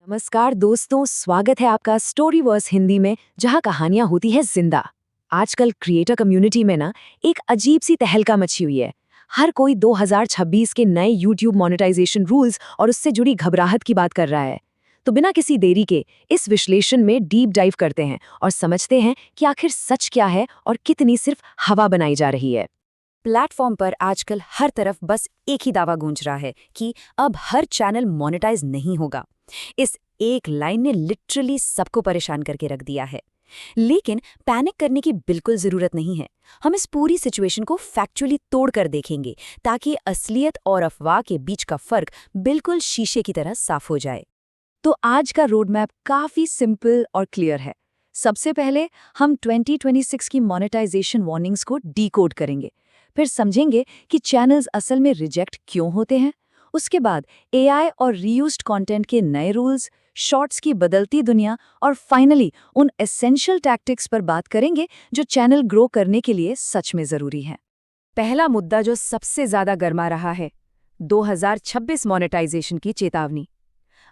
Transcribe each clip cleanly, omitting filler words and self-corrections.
नमस्कार दोस्तों, स्वागत है आपका स्टोरीवर्स हिंदी में, जहां कहानियां होती है जिंदा। आजकल क्रिएटर कम्युनिटी में ना एक अजीब सी तहलका मची हुई है। हर कोई 2026 के नए यूट्यूब मोनेटाइजेशन रूल्स और उससे जुड़ी घबराहट की बात कर रहा है। तो बिना किसी देरी के इस विश्लेषण में डीप डाइव करते हैं और समझते हैं कि आखिर सच क्या है और कितनी सिर्फ हवा बनाई जा रही है। प्लेटफॉर्म पर आजकल हर तरफ बस एक ही दावा गूंज रहा है कि अब हर चैनल मोनेटाइज नहीं होगा। इस एक लाइन ने लिटरली सबको परेशान करके रख दिया है। लेकिन पैनिक करने की बिल्कुल जरूरत नहीं है। हम इस पूरी सिचुएशन को फैक्चुअली तोड़कर देखेंगे ताकि असलियत और अफवाह के बीच का फर्क बिल्कुल शीशे की तरह साफ हो जाए। तो आज का रोड मैप काफी सिंपल और क्लियर है। सबसे पहले हम 2026 की मोनेटाइजेशन वार्निंग्स को डीकोड करेंगे। फिर समझेंगे कि चैनल्स असल में रिजेक्ट क्यों होते हैं। उसके बाद एआई और रीयूज्ड कंटेंट के नए रूल्स, शॉर्ट्स की बदलती दुनिया और फाइनली उन एसेंशियल टैक्टिक्स पर बात करेंगे जो चैनल ग्रो करने के लिए सच में जरूरी हैं। पहला मुद्दा जो सबसे ज्यादा गर्मा रहा है, 2026 मोनेटाइजेशन की चेतावनी।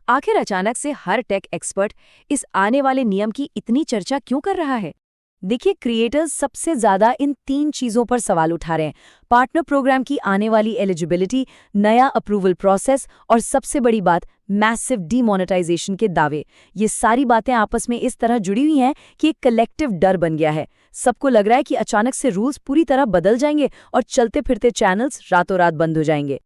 आखिर अचानक से हर टेक एक्सपर्ट इस आने वाले नियम की इतनी चर्चा क्यों कर रहा है? देखिए, क्रिएटर्स सबसे ज्यादा इन 3 चीजों पर सवाल उठा रहे हैं: पार्टनर प्रोग्राम की आने वाली एलिजिबिलिटी, नया अप्रूवल प्रोसेस और सबसे बड़ी बात, मैसिव डीमोनेटाइजेशन के दावे। ये सारी बातें आपस में इस तरह जुड़ी हुई हैं कि एक कलेक्टिव डर बन गया है। सबको लग रहा है कि अचानक से रूल्स पूरी तरह बदल जाएंगे और चलते फिरते चैनल्स रातों रात बंद हो जाएंगे।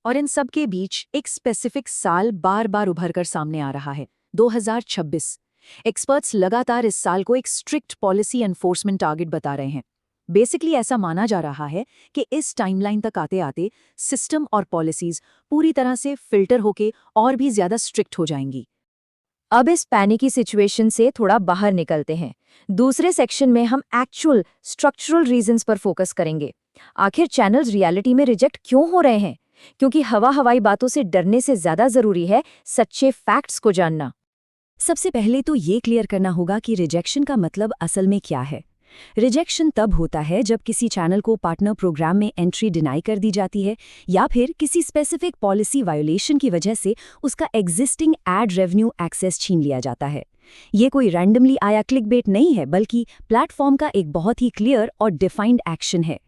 और इन सब के बीच एक स्पेसिफिक साल बार बार उभर कर सामने आ रहा है, 2026। एक्सपर्ट्स लगातार इस साल को एक स्ट्रिक्ट पॉलिसी एनफोर्समेंट टारगेट बता रहे हैं। बेसिकली ऐसा माना जा रहा है कि इस टाइमलाइन तक आते आते सिस्टम और पॉलिसीज पूरी तरह से फिल्टर होके और भी ज्यादा स्ट्रिक्ट हो जाएंगी। अब इस पैनिकी सिचुएशन से थोड़ा बाहर निकलते हैं। दूसरे सेक्शन में हम एक्चुअल स्ट्रक्चरल रीजंस पर फोकस करेंगे। आखिर चैनल्स रियलिटी में रिजेक्ट क्यों हो रहे हैं? क्योंकि हवाई बातों से डरने से ज्यादा जरूरी है सच्चे फैक्ट्स को जानना। सबसे पहले तो ये क्लियर करना होगा कि रिजेक्शन का मतलब असल में क्या है। रिजेक्शन तब होता है जब किसी चैनल को पार्टनर प्रोग्राम में एंट्री डिनाई कर दी जाती है या फिर किसी स्पेसिफिक पॉलिसी वायोलेशन की वजह से उसका एग्जिस्टिंग एड रेवेन्यू एक्सेस छीन लिया जाता है। ये कोई रैंडमली आया क्लिकबेट नहीं है, बल्कि प्लेटफॉर्म का एक बहुत ही क्लियर और डिफाइंड एक्शन है।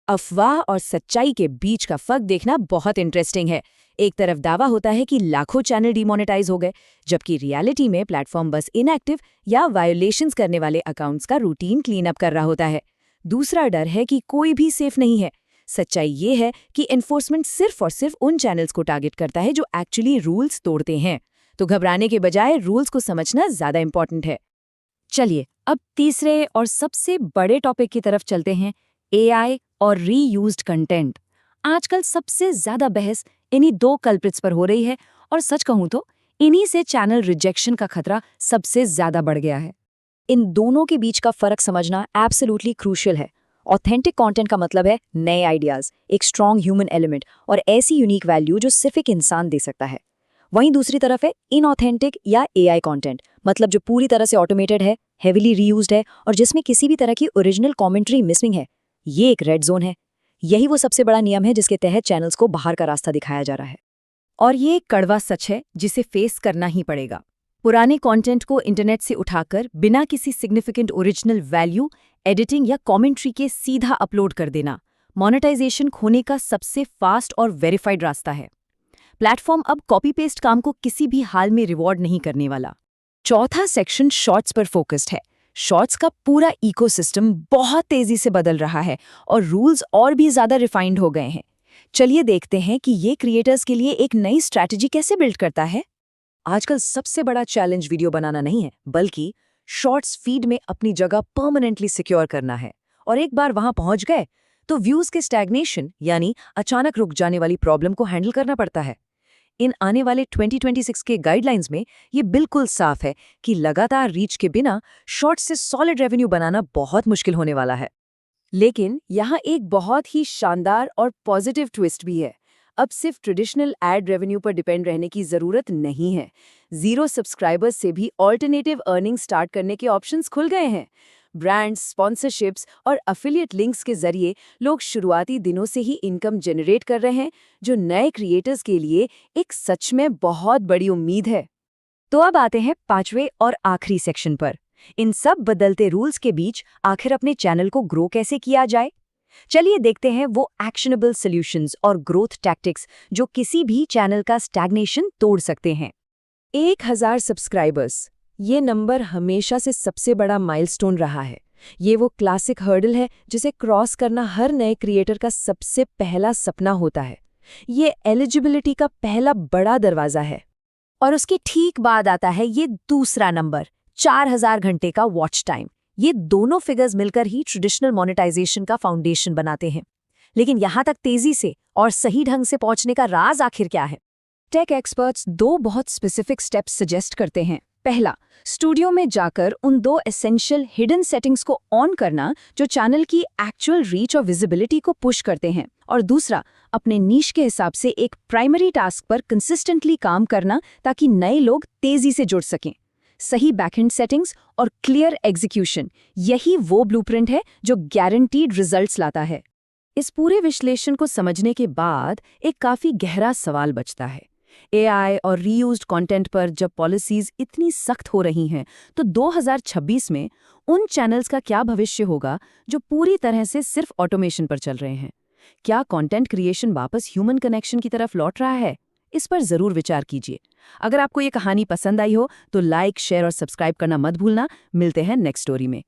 अफवाह और सच्चाई के बीच का फर्क देखना बहुत इंटरेस्टिंग है। एक तरफ दावा होता है कि लाखों चैनल डिमोनेटाइज हो गए, जबकि रियलिटी में प्लेटफॉर्म बस इनएक्टिव या वायोलेशंस करने वाले अकाउंट्स का रूटीन क्लीन अप कर रहा होता है। दूसरा डर है कि कोई भी सेफ नहीं है। सच्चाई ये है कि एनफोर्समेंट सिर्फ और सिर्फ उन चैनल्स को टारगेट करता है जो एक्चुअली रूल्स तोड़ते हैं। तो घबराने के बजाय रूल्स को समझना ज्यादा इंपॉर्टेंट है। चलिए अब तीसरे और सबसे बड़े टॉपिक की तरफ चलते हैं, एआई और रीयूज्ड कंटेंट। आजकल सबसे ज्यादा बहस इन्हीं 2 कल्प्रिट्स पर हो रही है और सच कहूं तो इन्हीं से चैनल रिजेक्शन का खतरा सबसे ज्यादा बढ़ गया है। इन दोनों के बीच का फर्क समझना एब्सोल्युटली क्रूशियल है। ऑथेंटिक कंटेंट का मतलब है नए आइडियाज, एक स्ट्रॉन्ग ह्यूमन एलिमेंट और ऐसी यूनिक वैल्यू जो सिर्फ एक इंसान दे सकता है। वहीं दूसरी तरफ है इनऑथेंटिक या एआई कंटेंट, मतलब जो पूरी तरह से ऑटोमेटेड है, हेविली रीयूज्ड है और जिसमें किसी भी तरह की ओरिजिनल कमेंट्री मिसिंग है। ये एक रेड जोन है। यही वो सबसे बड़ा नियम है जिसके तहत चैनल्स को बाहर का रास्ता दिखाया जा रहा है। और ये एक कड़वा सच है जिसे फेस करना ही पड़ेगा। पुराने कंटेंट को इंटरनेट से उठाकर बिना किसी सिग्निफिकेंट ओरिजिनल वैल्यू, एडिटिंग या कमेंट्री के सीधा अपलोड कर देना मोनेटाइजेशन खोने का सबसे फास्ट और वेरीफाइड रास्ता है। प्लेटफॉर्म अब कॉपी पेस्ट काम को किसी भी हाल में रिवॉर्ड नहीं करने वाला। चौथा सेक्शन शॉर्ट्स पर फोकस्ड है। शॉर्ट्स का पूरा इकोसिस्टम बहुत तेजी से बदल रहा है और रूल्स और भी ज्यादा रिफाइंड हो गए हैं। चलिए देखते हैं कि ये क्रिएटर्स के लिए एक नई स्ट्रैटेजी कैसे बिल्ड करता है। आजकल सबसे बड़ा चैलेंज वीडियो बनाना नहीं है, बल्कि शॉर्ट्स फीड में अपनी जगह परमानेंटली सिक्योर करना है। और एक बार वहां पहुंच गए तो व्यूज के स्टैग्नेशन यानी अचानक रुक जाने वाली प्रॉब्लम को हैंडल करना पड़ता है। इन आने वाले 2026 के गाइडलाइंस में ये बिल्कुल साफ है कि लगातार रीच के बिना शॉर्ट्स से सॉलिड रेवेन्यू बनाना बहुत मुश्किल होने वाला है। लेकिन यहाँ एक बहुत ही शानदार और पॉजिटिव ट्विस्ट भी है। अब सिर्फ ट्रेडिशनल एड रेवेन्यू पर डिपेंड रहने की जरूरत नहीं है। 0 सब्सक्राइबर्स से भी ऑल्टरनेटिव अर्निंग स्टार्ट करने के ऑप्शंस खुल गए हैं। ब्रांड्स, स्पॉन्सरशिप्स और अफिलिएट लिंक्स के जरिए लोग शुरुआती दिनों से ही इनकम जनरेट कर रहे हैं, जो नए क्रिएटर्स के लिए एक सच में बहुत बड़ी उम्मीद है। तो अब आते हैं 5वें और आखिरी सेक्शन पर। इन सब बदलते रूल्स के बीच आखिर अपने चैनल को ग्रो कैसे किया जाए? चलिए देखते हैं वो एक्शनेबल सॉल्यूशंस और ग्रोथ टैक्टिक्स जो किसी भी चैनल का स्टैग्नेशन तोड़ सकते हैं। 1000 सब्सक्राइबर्स, ये नंबर हमेशा से सबसे बड़ा माइलस्टोन रहा है। ये वो क्लासिक हर्डल है जिसे क्रॉस करना हर नए क्रिएटर का सबसे पहला सपना होता है। ये एलिजिबिलिटी का पहला बड़ा दरवाजा है। और उसके ठीक बाद आता है ये दूसरा नंबर, 4000 घंटे का वॉच टाइम। ये दोनों फिगर्स मिलकर ही ट्रेडिशनल मोनेटाइजेशन का फाउंडेशन बनाते हैं। लेकिन यहाँ तक तेजी से और सही ढंग से पहुंचने का राज आखिर क्या है? टेक एक्सपर्ट्स 2 बहुत स्पेसिफिक स्टेप्स सजेस्ट करते हैं। पहला, स्टूडियो में जाकर उन 2 एसेंशियल हिडन सेटिंग्स को ऑन करना जो चैनल की एक्चुअल रीच और विजिबिलिटी को पुश करते हैं। और दूसरा, अपने नीश के हिसाब से एक प्राइमरी टास्क पर कंसिस्टेंटली काम करना ताकि नए लोग तेजी से जुड़ सकें। सही बैकएंड सेटिंग्स और क्लियर एग्जीक्यूशन, यही वो ब्लूप्रिंट है जो गारंटीड रिजल्ट्स लाता है। इस पूरे विश्लेषण को समझने के बाद एक काफी गहरा सवाल बचता है। एआई और रीयूज्ड कंटेंट पर जब पॉलिसीज इतनी सख्त हो रही हैं, तो 2026 में उन चैनल्स का क्या भविष्य होगा जो पूरी तरह से सिर्फ ऑटोमेशन पर चल रहे हैं? क्या कंटेंट क्रिएशन वापस ह्यूमन कनेक्शन की तरफ लौट रहा है? इस पर जरूर विचार कीजिए। अगर आपको ये कहानी पसंद आई हो तो लाइक, शेयर और सब्सक्राइब करना मत भूलना। मिलते हैं नेक्स्ट स्टोरी में।